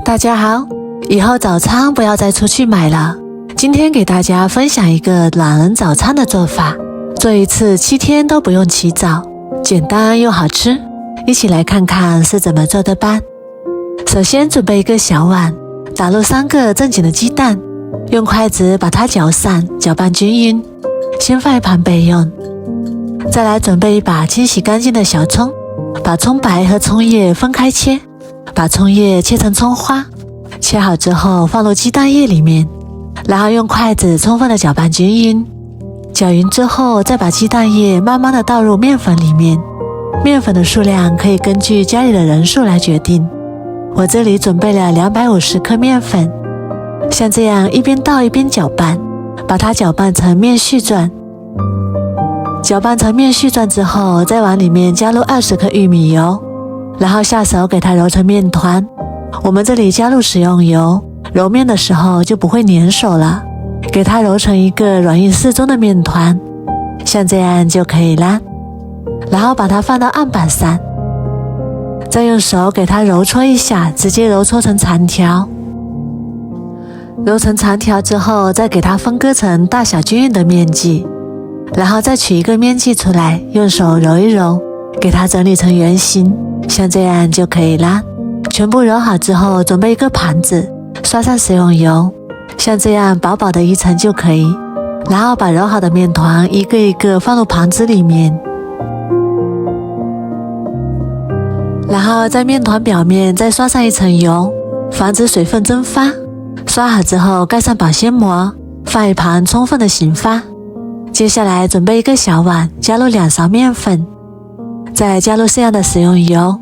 大家好，以后早餐不要再出去买了。今天给大家分享一个懒人早餐的做法，做一次7天都不用起早，简单又好吃。一起来看看是怎么做的吧。首先准备一个小碗，打入3个正经的鸡蛋，用筷子把它搅散，搅拌均匀，先放一旁备用。再来准备一把清洗干净的小葱，把葱白和葱叶分开切，把葱叶切成葱花，切好之后放入鸡蛋液里面，然后用筷子充分的搅拌均匀。搅匀之后，再把鸡蛋液慢慢的倒入面粉里面，面粉的数量可以根据家里的人数来决定。我这里准备了250克面粉，像这样一边倒一边搅拌，把它搅拌成面絮状。搅拌成面絮状之后，再往里面加入20克玉米油，然后下手给它揉成面团。我们这里加入食用油，揉面的时候就不会粘手了，给它揉成一个软硬适中的面团，像这样就可以啦。然后把它放到案板上，再用手给它揉搓一下，直接揉搓成长条。揉成长条之后，再给它分割成大小均匀的面剂，然后再取一个面剂出来，用手揉一揉，给它整理成圆形，像这样就可以啦。全部揉好之后，准备一个盘子，刷上食用油，像这样薄薄的一层就可以。然后把揉好的面团一个一个放入盘子里面，然后在面团表面再刷上一层油，防止水分蒸发。刷好之后盖上保鲜膜，放一旁充分的醒发。接下来准备一个小碗，加入2勺面粉，再加入适量的食用油，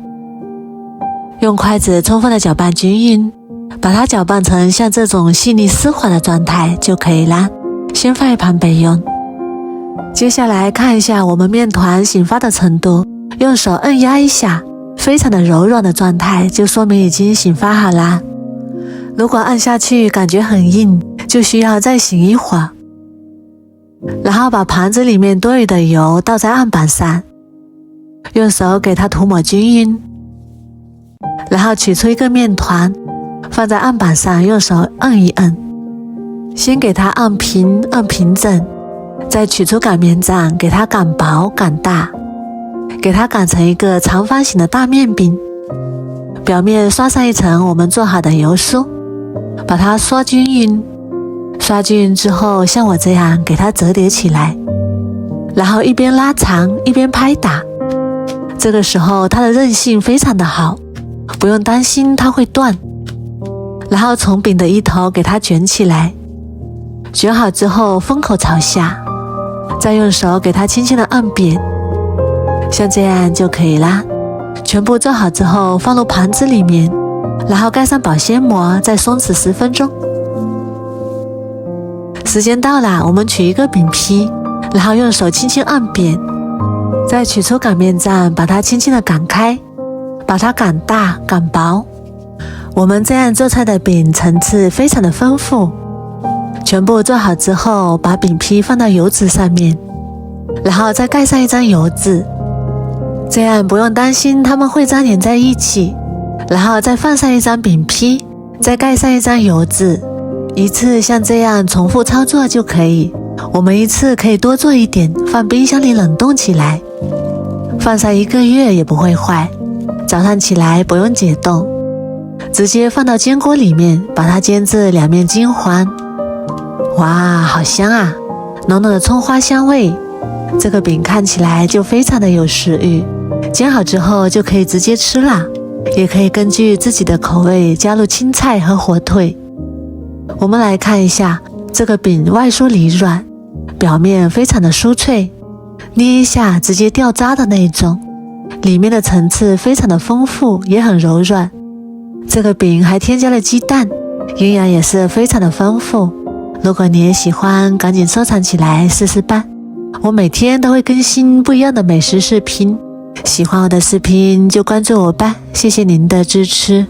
用筷子充分的搅拌均匀，把它搅拌成像这种细腻丝滑的状态就可以啦。先放一旁备用。接下来看一下我们面团醒发的程度，用手按压一下，非常的柔软的状态，就说明已经醒发好啦。如果按下去感觉很硬，就需要再醒一会儿。然后把盘子里面多余的油倒在案板上，用手给它涂抹均匀，然后取出一个面团，放在案板上，用手按一按，先给它按平整，再取出擀面杖，给它擀薄擀大，给它擀成一个长方形的大面饼，表面刷上一层我们做好的油酥，把它刷均匀。刷均匀之后，像我这样给它折叠起来，然后一边拉长一边拍打。这个时候它的韧性非常的好，不用担心它会断。然后从饼的一头给它卷起来，卷好之后封口朝下，再用手给它轻轻的按扁，像这样就可以啦。全部做好之后放入盘子里面，然后盖上保鲜膜，再松弛10分钟。时间到了，我们取一个饼皮，然后用手轻轻按扁，再取出擀面杖，把它轻轻的擀开，把它擀大擀薄。我们这样做出来的饼层次非常的丰富。全部做好之后，把饼皮放到油纸上面，然后再盖上一张油纸，这样不用担心它们会粘连在一起。然后再放上一张饼皮，再盖上一张油纸，一次像这样重复操作就可以。我们一次可以多做一点，放冰箱里冷冻起来，放上1个月也不会坏。早上起来不用解冻，直接放到煎锅里面，把它煎至2面金黄。哇，好香啊，浓浓的葱花香味，这个饼看起来就非常的有食欲。煎好之后就可以直接吃啦，也可以根据自己的口味加入青菜和火腿。我们来看一下，这个饼外酥里软，表面非常的酥脆，捏一下直接掉渣的那种，里面的层次非常的丰富，也很柔软。这个饼还添加了鸡蛋，营养也是非常的丰富。如果你也喜欢，赶紧收藏起来试试吧。我每天都会更新不一样的美食视频，喜欢我的视频就关注我吧，谢谢您的支持。